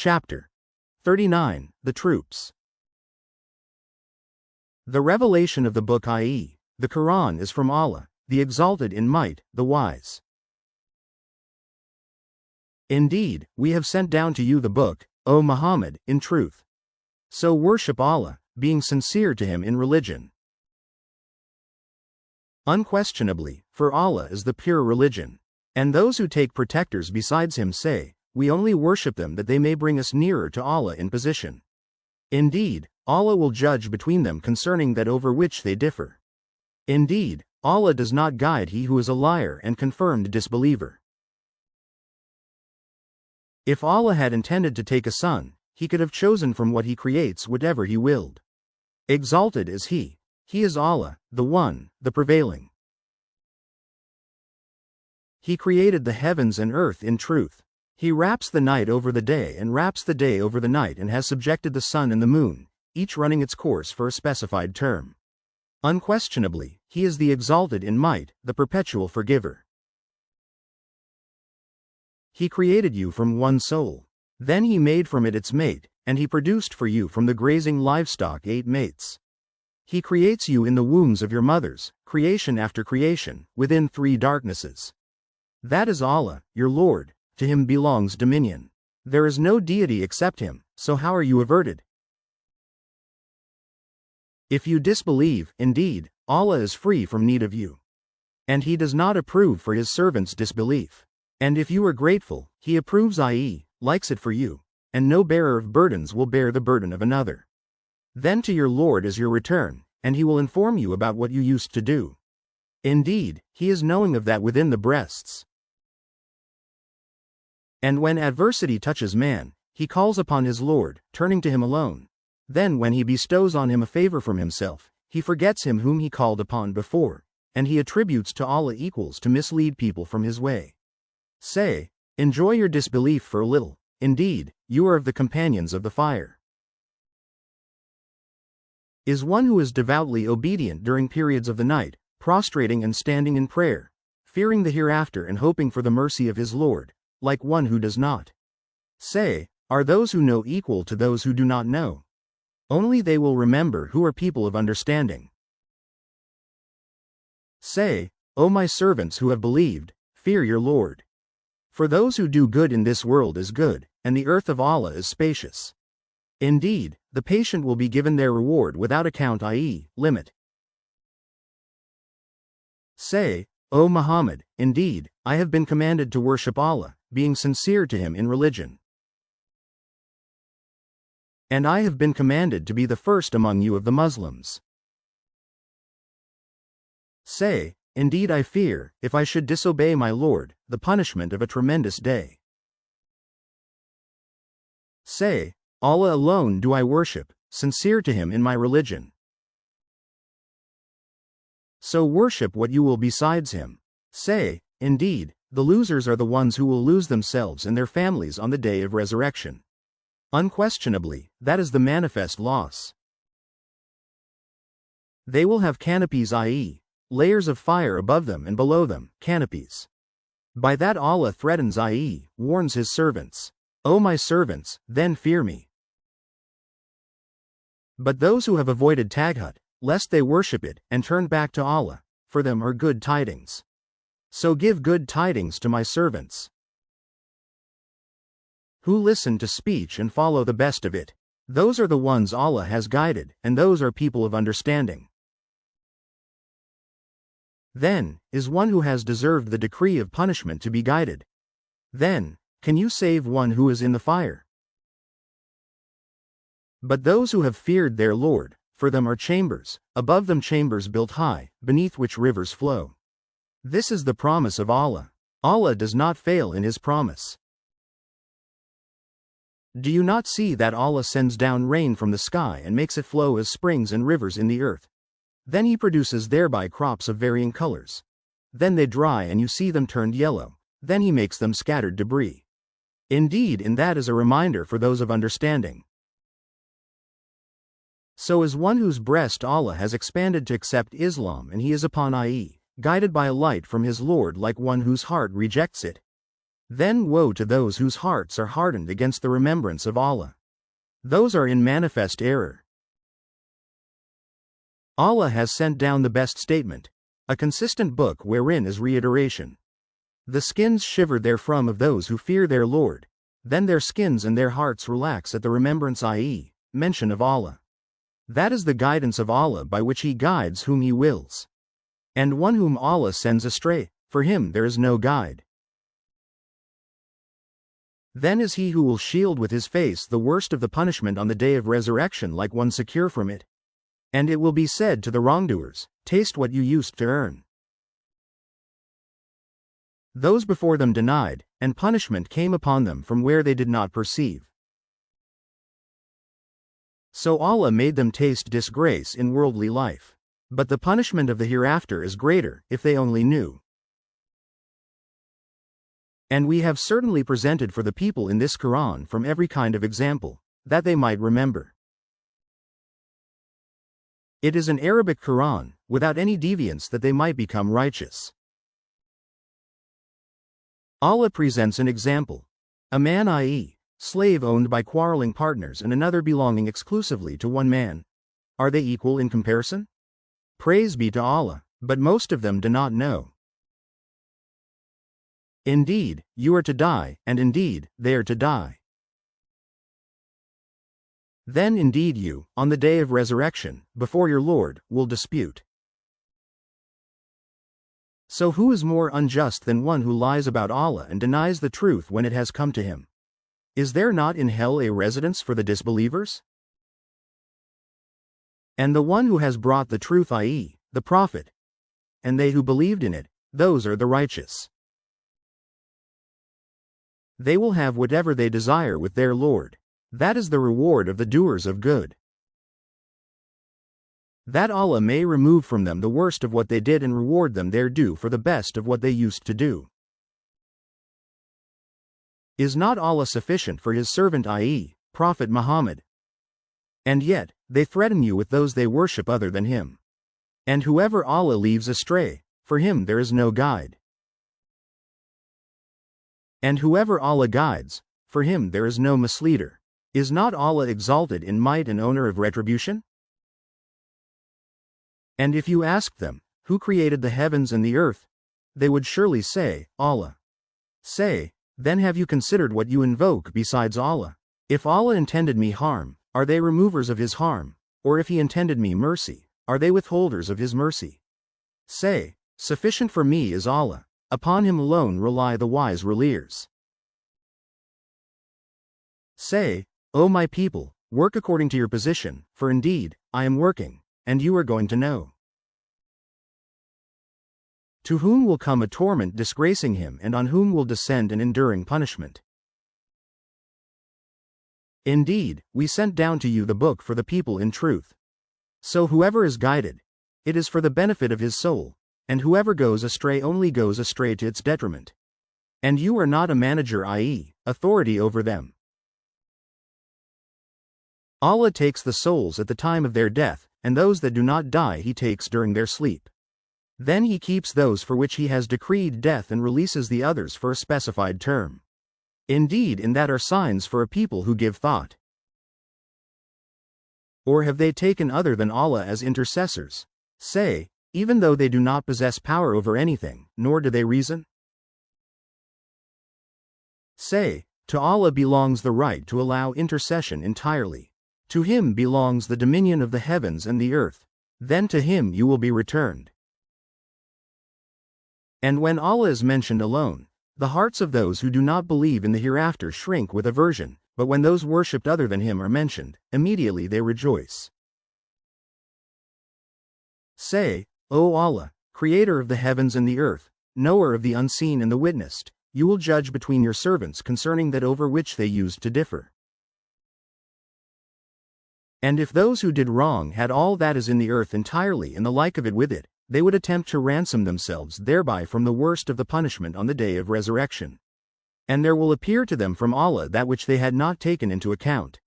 Chapter 39, The Troops. The revelation of the book, i.e., the Quran, is from Allah, the Exalted in Might, the Wise. Indeed, we have sent down to you the book, O Muhammad, in truth. So worship Allah, being sincere to Him in religion. Unquestionably, for Allah is the pure religion. And those who take protectors besides Him say, we only worship them that they may bring us nearer to Allah in position. Indeed, Allah will judge between them concerning that over which they differ. Indeed, Allah does not guide he who is a liar and confirmed disbeliever. If Allah had intended to take a son, He could have chosen from what He creates whatever He willed. Exalted is He. He is Allah, the One, the Prevailing. He created the heavens and earth in truth. He wraps the night over the day and wraps the day over the night, and has subjected the sun and the moon, each running its course for a specified term. Unquestionably, He is the Exalted in Might, the Perpetual Forgiver. He created you from one soul. Then He made from it its mate, and He produced for you from the grazing livestock 8 mates. He creates you in the wombs of your mothers, creation after creation, within 3 darknesses. That is Allah, your Lord, to Him belongs dominion. There is no deity except Him, so how are you averted? If you disbelieve, indeed, Allah is free from need of you. And He does not approve for His servants' disbelief. And if you are grateful, He approves, i.e., likes it for you, and no bearer of burdens will bear the burden of another. Then to your Lord is your return, and He will inform you about what you used to do. Indeed, He is knowing of that within the breasts. And when adversity touches man, he calls upon his Lord, turning to Him alone. Then when He bestows on him a favor from Himself, he forgets Him whom he called upon before, and he attributes to Allah equals to mislead people from His way. Say, enjoy your disbelief for a little, indeed, you are of the companions of the fire. Is one who is devoutly obedient during periods of the night, prostrating and standing in prayer, fearing the hereafter and hoping for the mercy of his Lord, like one who does not? Say, are those who know equal to those who do not know? Only they will remember who are people of understanding. Say, O my servants who have believed, fear your Lord. For those who do good in this world is good, and the earth of Allah is spacious. Indeed, the patient will be given their reward without account, i.e., limit. Say, O Muhammad, indeed, I have been commanded to worship Allah, being sincere to Him in religion. And I have been commanded to be the first among you of the Muslims. Say, indeed I fear, if I should disobey my Lord, the punishment of a tremendous day. Say, Allah alone do I worship, sincere to Him in my religion. So worship what you will besides Him. Say, indeed, the losers are the ones who will lose themselves and their families on the day of resurrection. Unquestionably, that is the manifest loss. They will have canopies, i.e., layers of fire above them and below them, canopies. By that Allah threatens, i.e., warns His servants. O my servants, then fear me. But those who have avoided Taghut, lest they worship it, and turn back to Allah, for them are good tidings. So give good tidings to my servants, who listen to speech and follow the best of it. Those are the ones Allah has guided, and those are people of understanding. Then, is one who has deserved the decree of punishment to be guided? Then, can you save one who is in the fire? But those who have feared their Lord, for them are chambers, above them chambers built high, beneath which rivers flow. This is the promise of Allah. Allah does not fail in His promise. Do you not see that Allah sends down rain from the sky and makes it flow as springs and rivers in the earth? Then He produces thereby crops of varying colors. Then they dry and you see them turned yellow. Then He makes them scattered debris. Indeed, in that is a reminder for those of understanding. So is one whose breast Allah has expanded to accept Islam, and he is upon, i.e., guided by a light from his Lord, like one whose heart rejects it. Then woe to those whose hearts are hardened against the remembrance of Allah. Those are in manifest error. Allah has sent down the best statement, a consistent book wherein is reiteration. The skins shiver therefrom of those who fear their Lord, then their skins and their hearts relax at the remembrance, i.e., mention of Allah. That is the guidance of Allah by which He guides whom He wills. And one whom Allah sends astray, for him there is no guide. Then is he who will shield with his face the worst of the punishment on the day of resurrection like one secure from it. And it will be said to the wrongdoers, taste what you used to earn. Those before them denied, and punishment came upon them from where they did not perceive. So Allah made them taste disgrace in worldly life. But the punishment of the hereafter is greater, if they only knew. And we have certainly presented for the people in this Quran from every kind of example, that they might remember. It is an Arabic Quran, without any deviance that they might become righteous. Allah presents an example. A man, i.e., slave owned by quarreling partners, and another belonging exclusively to one man. Are they equal in comparison? Praise be to Allah, but most of them do not know. Indeed, you are to die, and indeed, they are to die. Then indeed you, on the day of resurrection, before your Lord, will dispute. So who is more unjust than one who lies about Allah and denies the truth when it has come to him? Is there not in hell a residence for the disbelievers? And the one who has brought the truth, i.e., the Prophet, and they who believed in it, those are the righteous. They will have whatever they desire with their Lord. That is the reward of the doers of good. That Allah may remove from them the worst of what they did and reward them their due for the best of what they used to do. Is not Allah sufficient for His servant, i.e., Prophet Muhammad? And yet, they threaten you with those they worship other than Him. And whoever Allah leaves astray, for him there is no guide. And whoever Allah guides, for him there is no misleader. Is not Allah exalted in might and owner of retribution? And if you asked them, who created the heavens and the earth? They would surely say, Allah. Say, then have you considered what you invoke besides Allah? If Allah intended me harm, are they removers of His harm? Or if He intended me mercy, are they withholders of His mercy? Say, sufficient for me is Allah, upon Him alone rely the wise reliers. Say, O my people, work according to your position, for indeed, I am working, and you are going to know. To whom will come a torment disgracing him, and on whom will descend an enduring punishment? Indeed, we sent down to you the book for the people in truth. So whoever is guided, it is for the benefit of his soul, and whoever goes astray only goes astray to its detriment. And you are not a manager, i.e., authority over them. Allah takes the souls at the time of their death, and those that do not die He takes during their sleep. Then He keeps those for which He has decreed death and releases the others for a specified term. Indeed, in that are signs for a people who give thought. Or have they taken other than Allah as intercessors? Say, even though they do not possess power over anything, nor do they reason? Say, to Allah belongs the right to allow intercession entirely. To Him belongs the dominion of the heavens and the earth, then to Him you will be returned. And when Allah is mentioned alone, the hearts of those who do not believe in the hereafter shrink with aversion, but when those worshipped other than Him are mentioned, immediately they rejoice. Say, O Allah, Creator of the heavens and the earth, knower of the unseen and the witnessed, you will judge between your servants concerning that over which they used to differ. And if those who did wrong had all that is in the earth entirely and the like of it with it, they would attempt to ransom themselves thereby from the worst of the punishment on the day of resurrection. And there will appear to them from Allah that which they had not taken into account.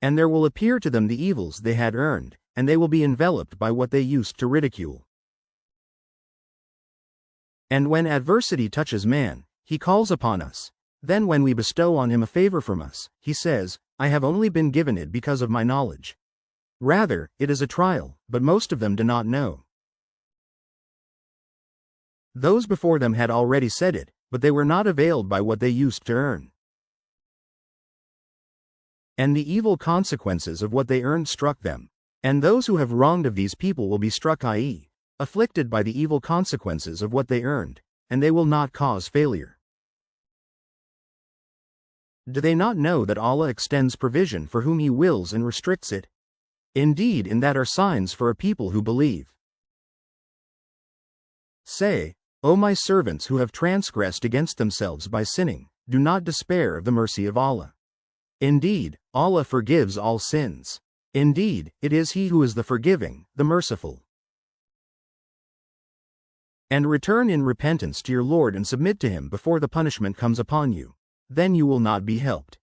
And there will appear to them the evils they had earned, and they will be enveloped by what they used to ridicule. And when adversity touches man, he calls upon us. Then when we bestow on him a favor from us, he says, I have only been given it because of my knowledge. Rather, it is a trial, but most of them do not know. Those before them had already said it, but they were not availed by what they used to earn. And the evil consequences of what they earned struck them. And those who have wronged of these people will be struck, i.e., afflicted by the evil consequences of what they earned, and they will not cause failure. Do they not know that Allah extends provision for whom He wills and restricts it? Indeed, in that are signs for a people who believe. Say, O my servants who have transgressed against themselves by sinning, do not despair of the mercy of Allah. Indeed, Allah forgives all sins. Indeed, it is He who is the forgiving, the merciful. And return in repentance to your Lord and submit to Him before the punishment comes upon you. Then you will not be helped.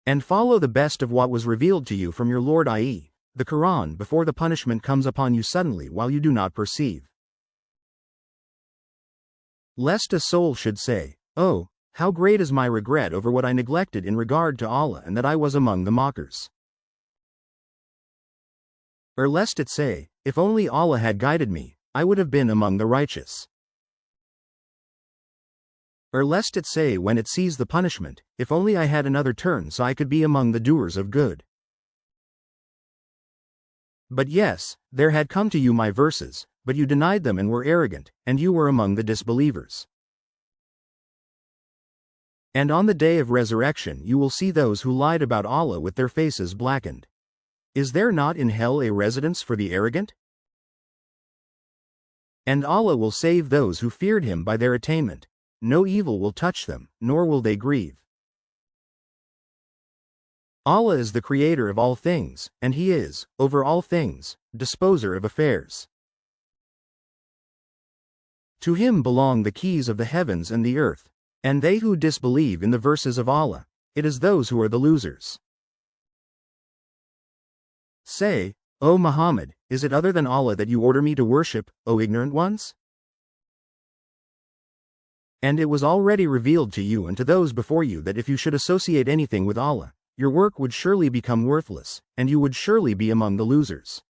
And follow the best of what was revealed to you from your Lord, i.e., the Quran, before the punishment comes upon you suddenly while you do not perceive. Lest a soul should say, Oh, how great is my regret over what I neglected in regard to Allah and that I was among the mockers. Or lest it say, If only Allah had guided me, I would have been among the righteous. Or lest it say when it sees the punishment, If only I had another turn so I could be among the doers of good. But yes, there had come to you my verses, but you denied them and were arrogant, and you were among the disbelievers. And on the day of resurrection you will see those who lied about Allah with their faces blackened. Is there not in hell a residence for the arrogant? And Allah will save those who feared Him by their attainment. No evil will touch them, nor will they grieve. Allah is the creator of all things, and He is, over all things, disposer of affairs. To Him belong the keys of the heavens and the earth, and they who disbelieve in the verses of Allah, it is those who are the losers. Say, O Muhammad, is it other than Allah that you order me to worship, O ignorant ones? And it was already revealed to you and to those before you that if you should associate anything with Allah, your work would surely become worthless, and you would surely be among the losers.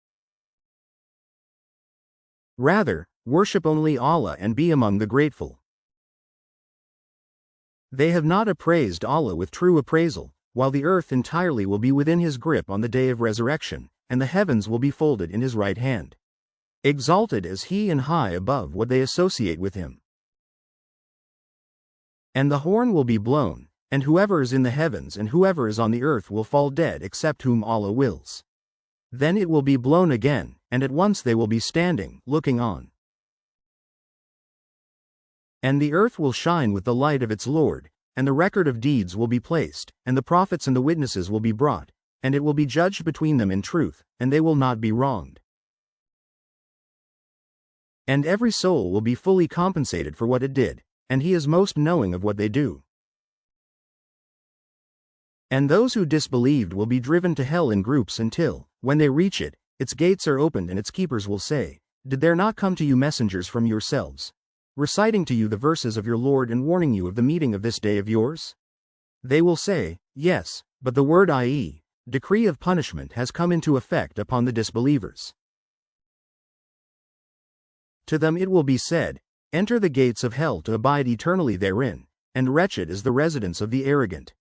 Rather, worship only Allah and be among the grateful. They have not appraised Allah with true appraisal, while the earth entirely will be within His grip on the day of resurrection, and the heavens will be folded in His right hand. Exalted is He and high above what they associate with Him. And the horn will be blown, and whoever is in the heavens and whoever is on the earth will fall dead except whom Allah wills. Then it will be blown again, and at once they will be standing, looking on. And the earth will shine with the light of its Lord, and the record of deeds will be placed, and the prophets and the witnesses will be brought, and it will be judged between them in truth, and they will not be wronged. And every soul will be fully compensated for what it did, and He is most knowing of what they do. And those who disbelieved will be driven to hell in groups until, when they reach it, its gates are opened and its keepers will say, Did there not come to you messengers from yourselves, reciting to you the verses of your Lord and warning you of the meeting of this day of yours? They will say, Yes, but the word i.e., decree of punishment has come into effect upon the disbelievers. To them it will be said, Enter the gates of hell to abide eternally therein, and wretched is the residence of the arrogant.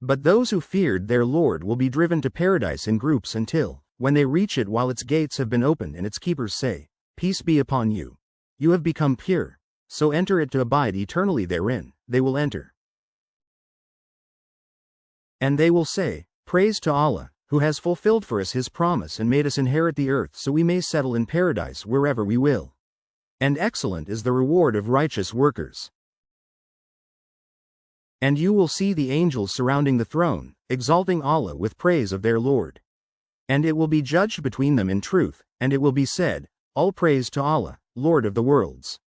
But those who feared their Lord will be driven to paradise in groups until, when they reach it while its gates have been opened and its keepers say, Peace be upon you. You have become pure, so enter it to abide eternally therein, they will enter. And they will say, Praise to Allah, who has fulfilled for us His promise and made us inherit the earth so we may settle in paradise wherever we will. And excellent is the reward of righteous workers. And you will see the angels surrounding the throne, exalting Allah with praise of their Lord. And it will be judged between them in truth, and it will be said, All praise to Allah, Lord of the worlds.